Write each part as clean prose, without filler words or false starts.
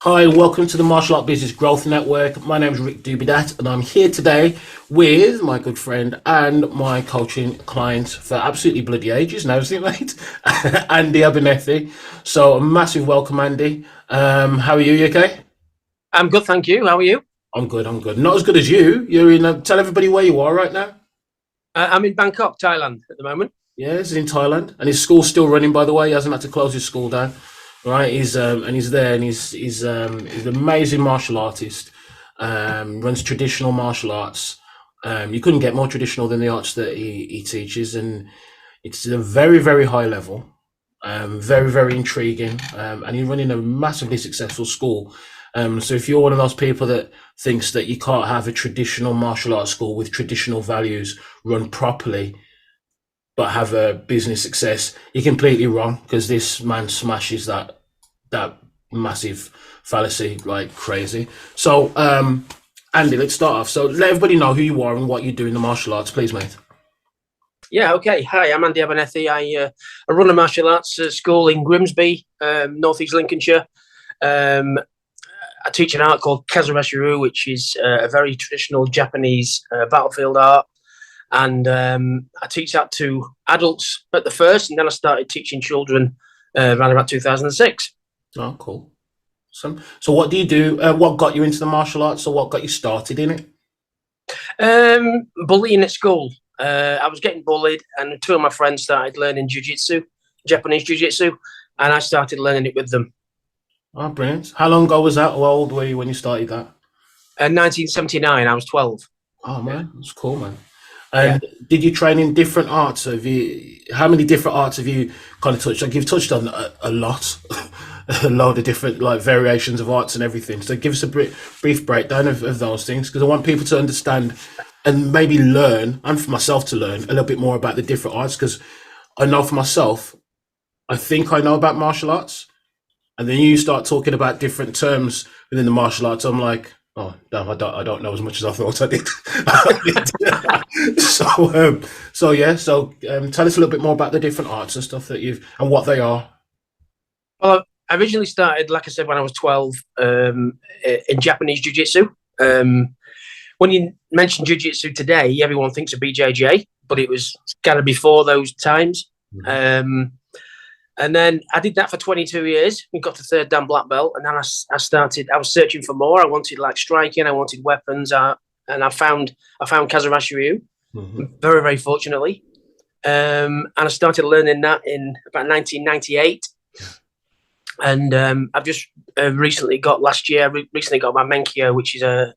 Hi, and welcome to the Martial Art Business Growth Network. My name is Rick Dubidat, and I'm here today with my good friend and my coaching client for absolutely bloody ages now, isn't it, mate? Andy Abernethie. So, a massive welcome, Andy. How are you? You okay? I'm good, thank you. How are you? I'm good. I'm good. Not as good as you. You're in. Tell everybody where you are right now. I'm in Bangkok, Thailand at the moment. Yeah, he's in Thailand, and his school's still running. By the way, he hasn't had to close his school down. Right? He's there, and he's an amazing martial artist. Runs traditional martial arts. You couldn't get more traditional than the arts that he teaches, and it's a very very high level. Very very intriguing, and he's running a massively successful school. So if you're one of those people that thinks that you can't have a traditional martial arts school with traditional values run properly but have a business success, you're completely wrong, because this man smashes that massive fallacy like crazy. So, Andy, let's start off. So let everybody know who you are and what you do in the martial arts, please, mate. Yeah, okay. Hi, I'm Andy Abernethie. I run a martial arts school in Grimsby, northeast Lincolnshire. I teach an art called Kazureshiru, which is a very traditional Japanese battlefield art. And I teach that to adults at the first, and then I started teaching children around about 2006. Oh, cool. So what do you do? What got you into the martial arts, or what got you started in it? Bullying at school. I was getting bullied, and two of my friends started learning jiu-jitsu, Japanese jiu-jitsu, and I started learning it with them. Oh, brilliant. How long ago was that? How old were you when you started that? 1979, I was 12. Oh, man, that's cool, man. Yeah. And did you train in different arts? How many different arts have you kind of touched? Like, you've touched on a lot, a load of different like variations of arts and everything. So give us a brief breakdown of those things, because I want people to understand and maybe learn, and for myself to learn a little bit more about the different arts. Because I know for myself, I think I know about martial arts, and then you start talking about different terms within the martial arts. I'm like, oh, damn, I don't know as much as I thought I did. So tell us a little bit more about the different arts and stuff that and what they are. Well, I originally started, like I said, when I was 12 in Japanese jiu-jitsu. When you mention jiu-jitsu today, everyone thinks of BJJ, but it was kind of before those times. Mm-hmm. And then I did that for 22 years. We got to third dan black belt, and then I was searching for more. I wanted like striking, I wanted weapons, and I found Kazureshiru, mm-hmm. very, very fortunately. And I started learning that in about 1998. And I've just recently got my Menkyo, which is a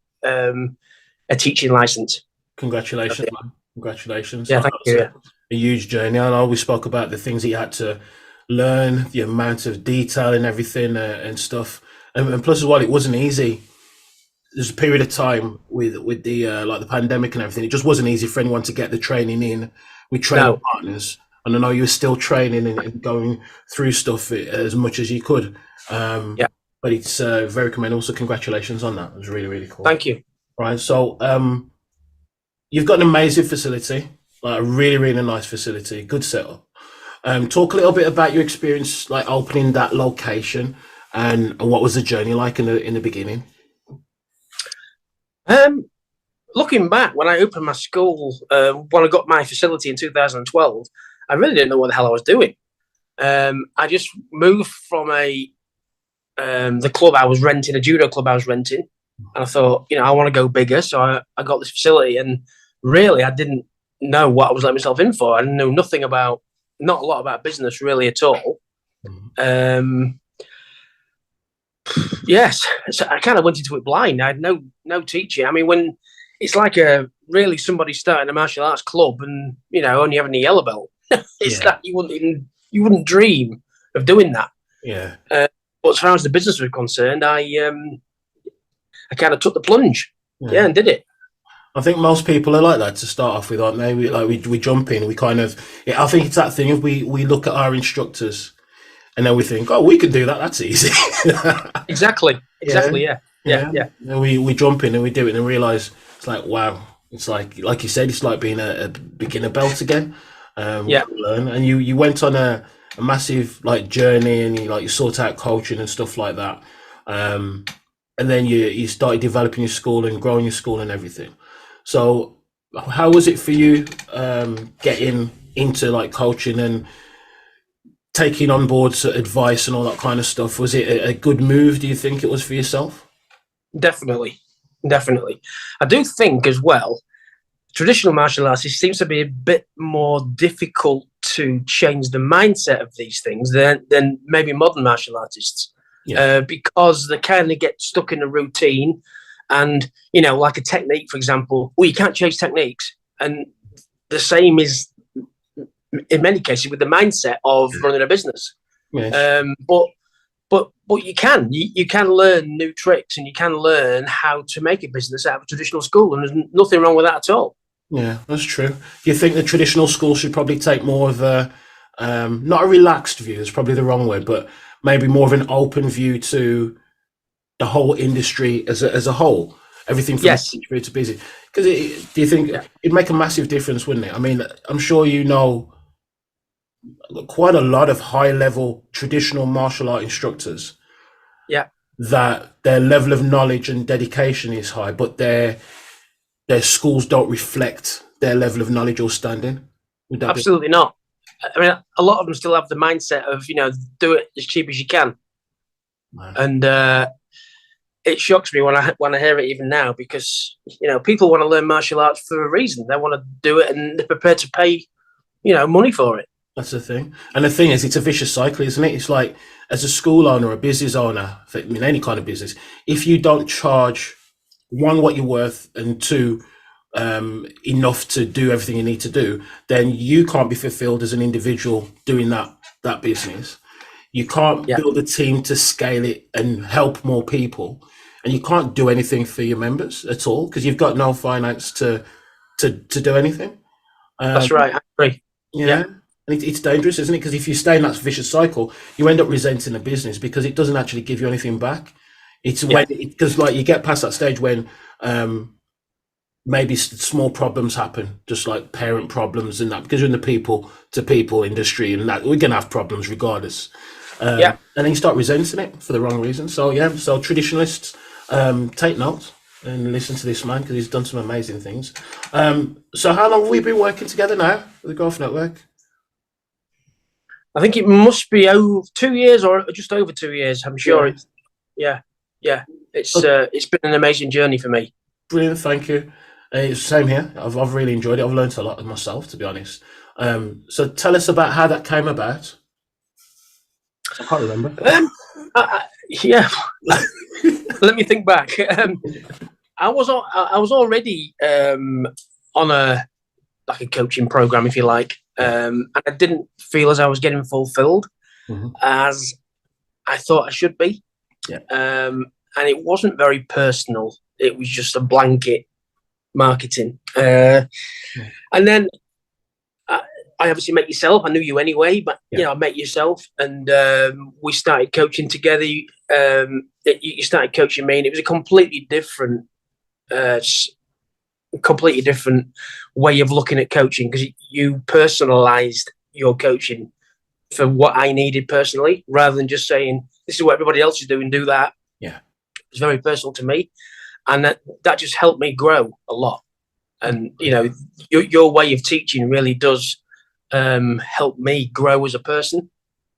teaching license. Congratulations, man. Congratulations. Yeah, thank you. A huge journey. I know we spoke about the things that you had to learn, the amount of detail and everything and stuff. And plus as well, it wasn't easy. There's a period of time with the like the pandemic and everything. It just wasn't easy for anyone to get the training in with training partners. And I know you were still training and going through stuff as much as you could. But it's very commendable. So congratulations on that. It was really, really cool. Thank you. Right. So you've got an amazing facility, like a really, really nice facility, good setup. Talk a little bit about your experience, like opening that location, and what was the journey like in the beginning. Looking back, when I opened my school, when I got my facility in 2012, I really didn't know what the hell I was doing. I just moved from the club I was renting, a judo club I was renting, and I thought, I want to go bigger, so I got this facility, and really, I didn't know what I was letting myself in for. I knew not a lot about business really at all. Yes, so I kind of went into it blind. I had no teaching. I mean, when it's like really somebody starting a martial arts club and only having a yellow belt, it's that you wouldn't dream of doing that. Yeah. But as far as the business was concerned, I kind of took the plunge. Yeah, and did it. I think most people are like that to start off with, aren't they? We jump in, we kind of. I think it's that thing of we look at our instructors, and then we think, oh, we can do that. That's easy. Exactly. Yeah. And we jump in and we do it and realize it's like, wow. It's like you said, it's like being a beginner belt again. Learn. And you went on a massive like journey, and you sort out coaching and stuff like that. and then you started developing your school and growing your school and everything. So how was it for you getting into like coaching and taking on board advice and all that kind of stuff? Was it a good move, do you think it was for yourself? Definitely, definitely. I do think as well, traditional martial arts, it seems to be a bit more difficult to change the mindset of these things than maybe modern martial artists. Yeah. Because they kind of get stuck in a routine, and like a technique, for example. Well, you can't change techniques, and the same is in many cases with the mindset of running a business. Yes. But you can learn new tricks, and you can learn how to make a business out of a traditional school, and there's nothing wrong with that at all. Yeah, that's true. Do you think the traditional school should probably take more of a, not a relaxed view, it's probably the wrong word, but maybe more of an open view to the whole industry as a whole, everything from Yes. industry to business? Because do you think it'd make a massive difference, wouldn't it? I mean, I'm sure you know quite a lot of high level traditional martial art instructors Yeah. that their level of knowledge and dedication is high, but their schools don't reflect their level of knowledge or standing. Would that Absolutely not. I mean, a lot of them still have the mindset of do it as cheap as you can, and it shocks me when I hear it even now, because people want to learn martial arts for a reason. They want to do it, and they're prepared to pay money for it. That's the thing. And the thing is, it's a vicious cycle, isn't it? It's like, as a school owner, a business owner, I mean, any kind of business, if you don't charge, one, what you're worth, and two, enough to do everything you need to do, then you can't be fulfilled as an individual doing that business. You can't build a team to scale it and help more people, and you can't do anything for your members at all because you've got no finance to do anything. That's right. I agree. Yeah. And it's dangerous, isn't it? Because if you stay in that vicious cycle, you end up resenting the business because it doesn't actually give you anything back. It's when, because like you get past that stage when maybe small problems happen, just like parent problems and that, because you're in the people to people industry and that, we're going to have problems regardless. And then you start resenting it for the wrong reason. So so traditionalists, take notes and listen to this man because he's done some amazing things. So how long have we been working together now with the Golf Network? I think it must be 2 years or just over 2 years. I'm sure. Yeah. It's been an amazing journey for me. Brilliant, thank you. It's the same here. I've really enjoyed it. I've learned a lot myself, to be honest. So tell us about how that came about. I can't remember. Let me think back. I was already on a coaching program, if you like, and I didn't feel as I was getting fulfilled as I thought I should be. And it wasn't very personal. It was just a blanket marketing. And then I obviously met yourself. I knew you anyway, but I met yourself, and we started coaching together. You started coaching me, and it was a completely different way of looking at coaching, because you personalized your coaching for what I needed personally, rather than just saying, this is what everybody else is doing, do that. It's very personal to me, and that just helped me grow a lot. And your way of teaching really does help me grow as a person.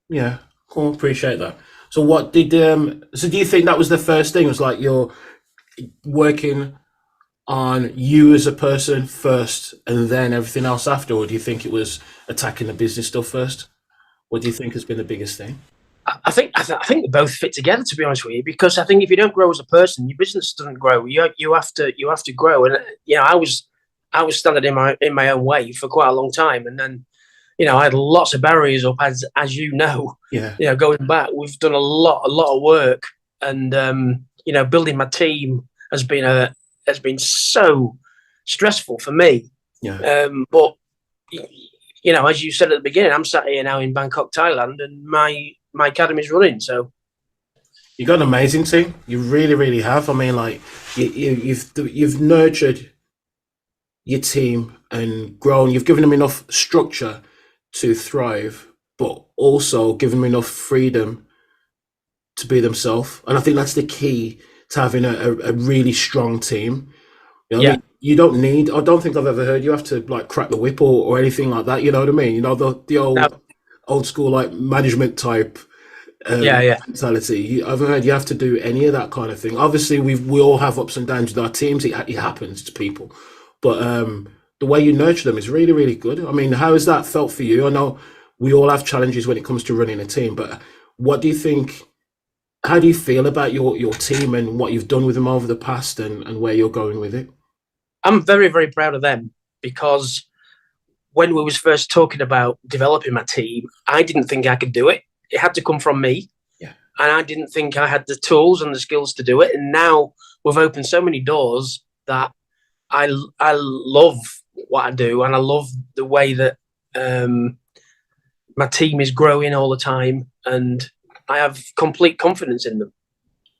Yeah, cool. Appreciate that. So what did so do you think that was the first thing? It was like you're working on you as a person first and then everything else after, or do you think it was attacking the business stuff first? What do you think has been the biggest thing? I think they both fit together, to be honest with you, because I think if you don't grow as a person, your business doesn't grow. You have to grow, and I was standing in my own way for quite a long time, and then I had lots of barriers up, as you know. Going back, we've done a lot of work, and building my team has been so stressful for me. But as you said at the beginning, I'm sat here now in Bangkok, Thailand, and my academy's running. So you've got an amazing team. You really, really have. I mean, like you've nurtured your team and grown. You've given them enough structure to thrive, but also given them enough freedom to be themselves, and I think that's the key to having a really strong team. You know what I Yeah. mean? You don't need. I don't think I've ever heard you have to like crack the whip or anything like that. You know what I mean? You know the No. old school like management type Yeah. Yeah. mentality. I've heard you have to do any of that kind of thing. Obviously, we all have ups and downs with our teams. It happens to people, but the way you nurture them is really really good. I mean, how has that felt for you? I know we all have challenges when it comes to running a team, but what do you think? How do you feel about your team and what you've done with them over the past and where you're going with it? I'm very, very proud of them because when we was first talking about developing my team, I didn't think I could do it. It had to come from me. Yeah. And I didn't think I had the tools and the skills to do it. And now we've opened so many doors that I love what I do, and I love the way that my team is growing all the time, and I have complete confidence in them.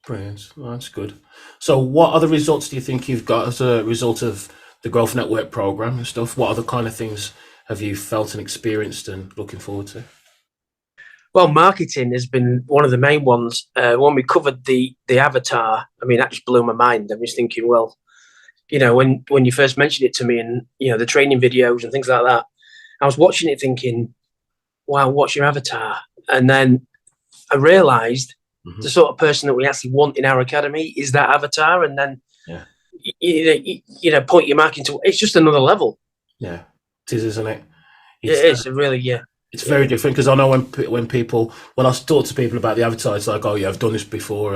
Brilliant. Well, that's good. So, what other results do you think you've got as a result of the Growth Network program and stuff? What other kind of things have you felt and experienced and looking forward to? Well, marketing has been one of the main ones. When we covered the avatar, I mean, that just blew my mind. I was thinking, well, when you first mentioned it to me, and the training videos and things like that, I was watching it thinking, wow, what's your avatar? And then I realised the sort of person that we actually want in our academy is that avatar. And then, point your mark into it's just another level. Yeah, it is, isn't it? It is really, yeah. It's very different because I know when I talk to people about the avatar, it's like, oh yeah, I've done this before.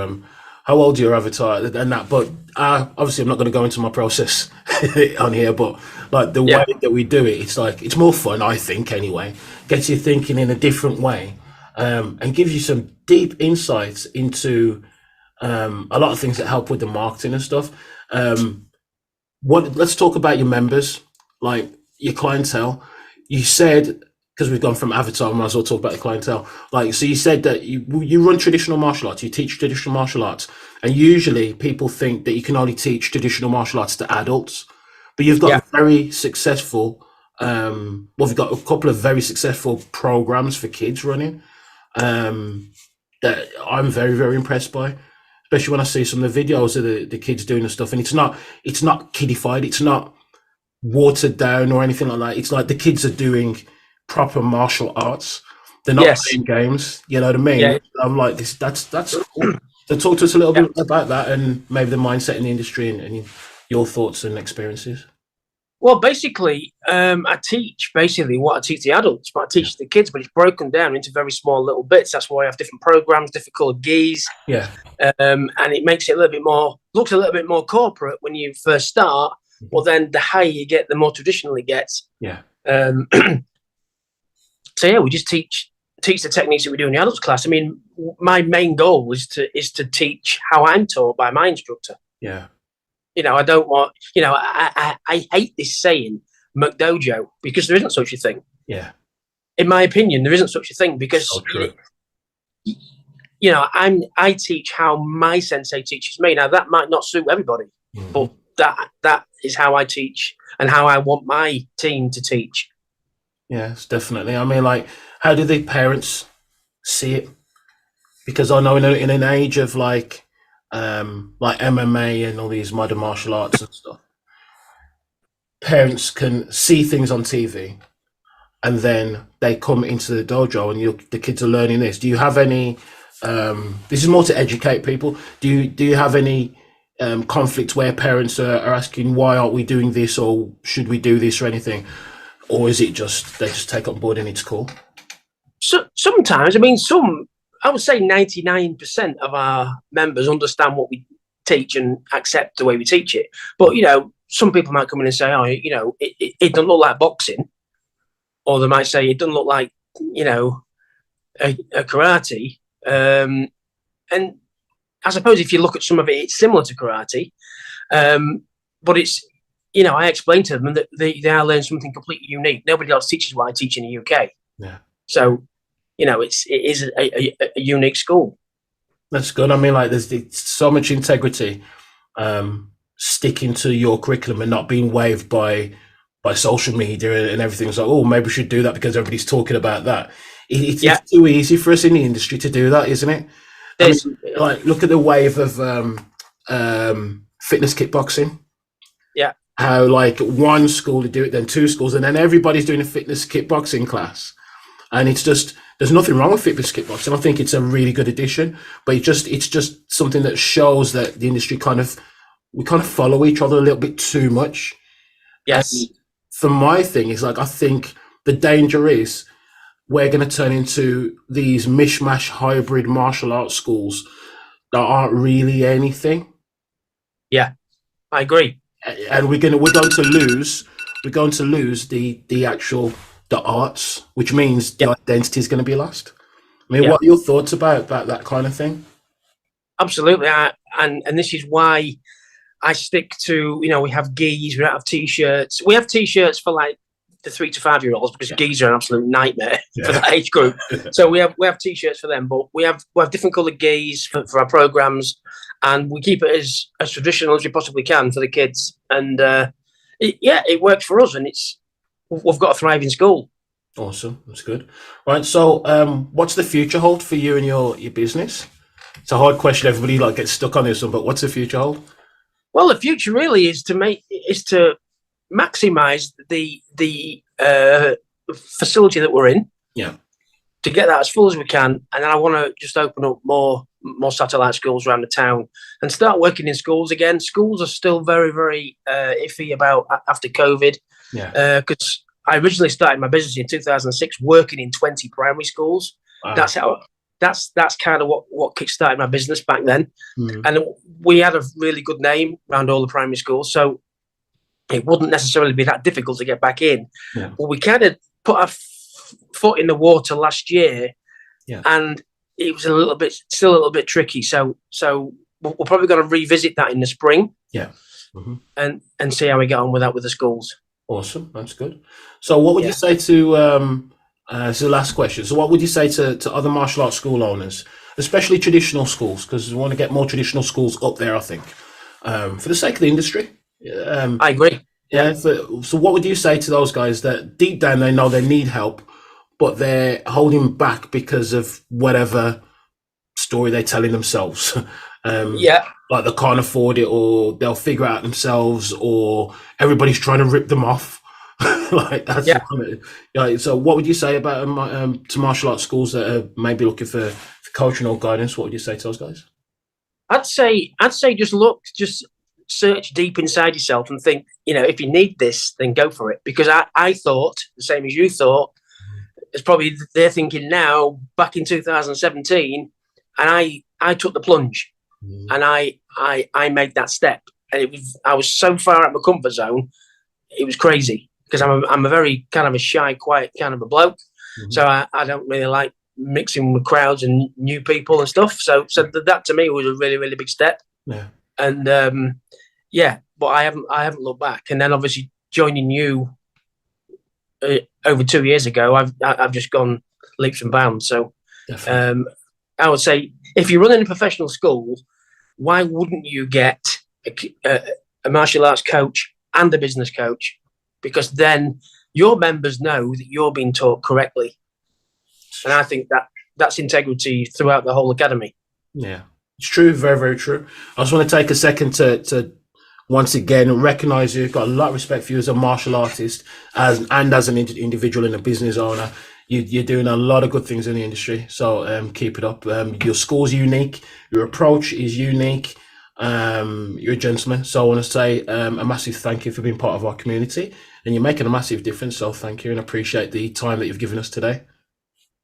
How old are your avatar and that? But obviously, I'm not going to go into my process on here. But like the way that we do it, it's like it's more fun, I think. Anyway, gets you thinking in a different way, and gives you some deep insights into a lot of things that help with the marketing and stuff. Let's talk about your members, like your clientele. You said, because we've gone from avatar, we might as well talk about the clientele. Like, so you said that you run traditional martial arts, you teach traditional martial arts, and usually people think that you can only teach traditional martial arts to adults, but you've got very successful, we've got a couple of very successful programs for kids running that I'm very, very impressed by, especially when I see some of the videos of the kids doing the stuff, and it's not kiddified, it's not watered down or anything like that. It's like the kids are doing proper martial arts. They're not playing games. You know what I mean? Yeah. I'm like this. That's cool. So talk to us a little bit about that and maybe the mindset in the industry and your thoughts and experiences. Well, basically, I teach what I teach the adults, but I teach the kids, but it's broken down into very small little bits. That's why I have different programs, different colored gis. Yeah. And it makes it looks a little bit more corporate when you first start. Well, then the higher you get, the more traditional it gets. Yeah. So yeah, we just teach the techniques that we do in the adults class. I mean, my main goal is to teach how I'm taught by my instructor. Yeah. I don't want. I hate this saying McDojo because there isn't such a thing. Yeah. In my opinion, there isn't such a thing because so true. I teach how my sensei teaches me. Now that might not suit everybody, but that is how I teach and how I want my team to teach. Yes, definitely. I mean, like, how do the parents see it? Because I know in an age of like MMA and all these modern martial arts and stuff, parents can see things on TV, and then they come into the dojo and the kids are learning this. Do you have any? This is more to educate people. Do you have any conflict where parents are asking why aren't we doing this or should we do this or anything, or is it just they just take on board and it's cool? So sometimes, I mean, I would say 99% of our members understand what we teach and accept the way we teach it. But some people might come in and say, oh, it doesn't look like boxing, or they might say it doesn't look like a karate. And I suppose if you look at some of it, it's similar to karate, but it's, I explain to them that they are learning something completely unique. Nobody else teaches what I teach in the UK. Yeah. So, it is a unique school. That's good. I mean, like, there's so much integrity sticking to your curriculum and not being waived by social media and everything. It's like, oh, maybe we should do that because everybody's talking about that. It's too easy for us in the industry to do that, isn't it? I mean, This, like, look at the wave of fitness kickboxing. yeah, How like one school to do it, then two schools, and then everybody's doing a fitness kickboxing class. And it's just, there's nothing wrong with fitness kickboxing. I think it's a really good addition, but it's just something that shows that the industry we kind of follow each other a little bit too much. yes, And for my thing is like, I think the danger is we're going to turn into these mishmash hybrid martial arts schools that aren't really anything. yeah, I agree. And we're going to lose the actual the arts, which means the Yeah, identity is going to be lost. I mean, yeah, what are your thoughts about that kind of thing? absolutely. And this is why I stick to, we have gis, we don't have t-shirts. We have t-shirts for like the 3 to 5 year olds because gis are an absolute nightmare for that age group. So we have t-shirts for them, but we have different coloured gis for our programs, and we keep it as traditional as we possibly can for the kids. And it works for us, and we've got a thriving school. Awesome, that's good. Right, so what's the future hold for you and your business? It's a hard question. Everybody like gets stuck on this one, but what's the future hold? Well, the future really is to maximise the facility that we're in. Yeah. To get that as full as we can, and then I want to just open up more satellite schools around the town and start working in schools again. Schools are still very, very iffy about after COVID. Yeah. Because I originally started my business in 2006, working in 20 primary schools. Wow. That's kind of what kickstarted my business back then. Mm. And we had a really good name around all the primary schools, so it wouldn't necessarily be that difficult to get back in. Yeah. Well, we kind of put our foot in the water last year, yeah, and it was still a little bit tricky. So we're probably going to revisit that in the spring. Yeah. Mm-hmm. And see how we get on with that with the schools. Awesome, that's good. So what would you say to so the last question, so what would you say to other martial arts school owners, especially traditional schools, because we want to get more traditional schools up there, I think, for the sake of the industry? I agree. Yeah. So what would you say to those guys that deep down they know they need help, but they're holding back because of whatever story they're telling themselves? Like they can't afford it, or they'll figure it out themselves, or everybody's trying to rip them off. Like that's so what would you say about to martial arts schools that are maybe looking for coaching or guidance? What would you say to those guys? I'd say just search deep inside yourself and think, if you need this, then go for it. Because I thought the same as you thought. It's probably they're thinking now, back in 2017, and I took the plunge. And I made that step, and I was so far out of my comfort zone, it was crazy, because I'm a very kind of a shy, quiet kind of a bloke. Mm-hmm. So I don't really like mixing with crowds and new people and stuff. So that to me was a really, really big step. Yeah. And but I haven't looked back. And then obviously joining you over 2 years ago, I've just gone leaps and bounds. So I would say, if you're running a professional school, why wouldn't you get a martial arts coach and a business coach? Because then your members know that you're being taught correctly. And I think that's integrity throughout the whole academy. Yeah, it's true. Very, very true. I just want to take a second to once again recognize you. Got a lot of respect for you as a martial artist as an individual and a business owner. You're doing a lot of good things in the industry, so keep it up. Your school's unique, your approach is unique. You're a gentleman, so I want to say a massive thank you for being part of our community, and you're making a massive difference. So thank you, and appreciate the time that you've given us today.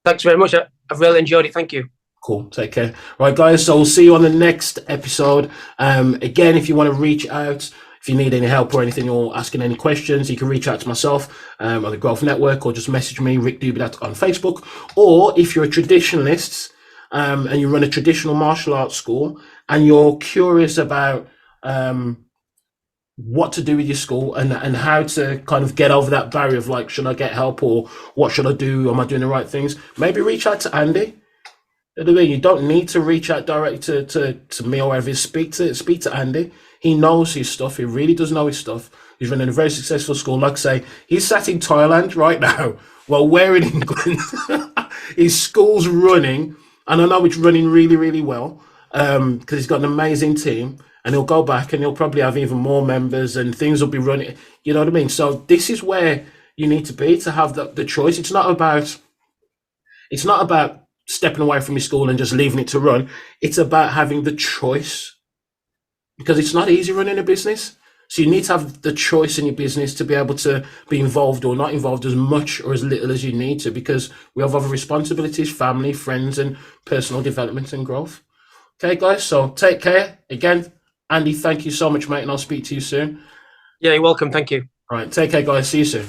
Thanks very much. I've really enjoyed it. Thank you. Cool. Take care. Right, guys. So we'll see you on the next episode. Again, if you want to reach out, if you need any help or anything, or asking any questions, you can reach out to myself on the Growth Network, or just message me, Rick Dubedat, on Facebook. Or if you're a traditionalist and you run a traditional martial arts school and you're curious about what to do with your school and how to kind of get over that barrier of like, should I get help, or what should I do? Am I doing the right things? Maybe reach out to Andy. You don't need to reach out directly to me or whatever. Speak to Andy. He knows his stuff. He really does know his stuff. He's running a very successful school. Like I say, he's sat in Thailand right now while we're in England. His school's running and I know it's running really, really well because he's got an amazing team, and he'll go back and he'll probably have even more members, and things will be running. You know what I mean? So this is where you need to be to have the choice. It's not about stepping away from your school and just leaving it to run. It's about having the choice, because it's not easy running a business. So you need to have the choice in your business to be able to be involved or not involved as much or as little as you need to, because we have other responsibilities, family, friends, and personal development and growth. Okay, guys, so take care. Again, Andy, thank you so much, mate, and I'll speak to you soon. Yeah, you're welcome. Thank you. All right, take care, guys. See you soon.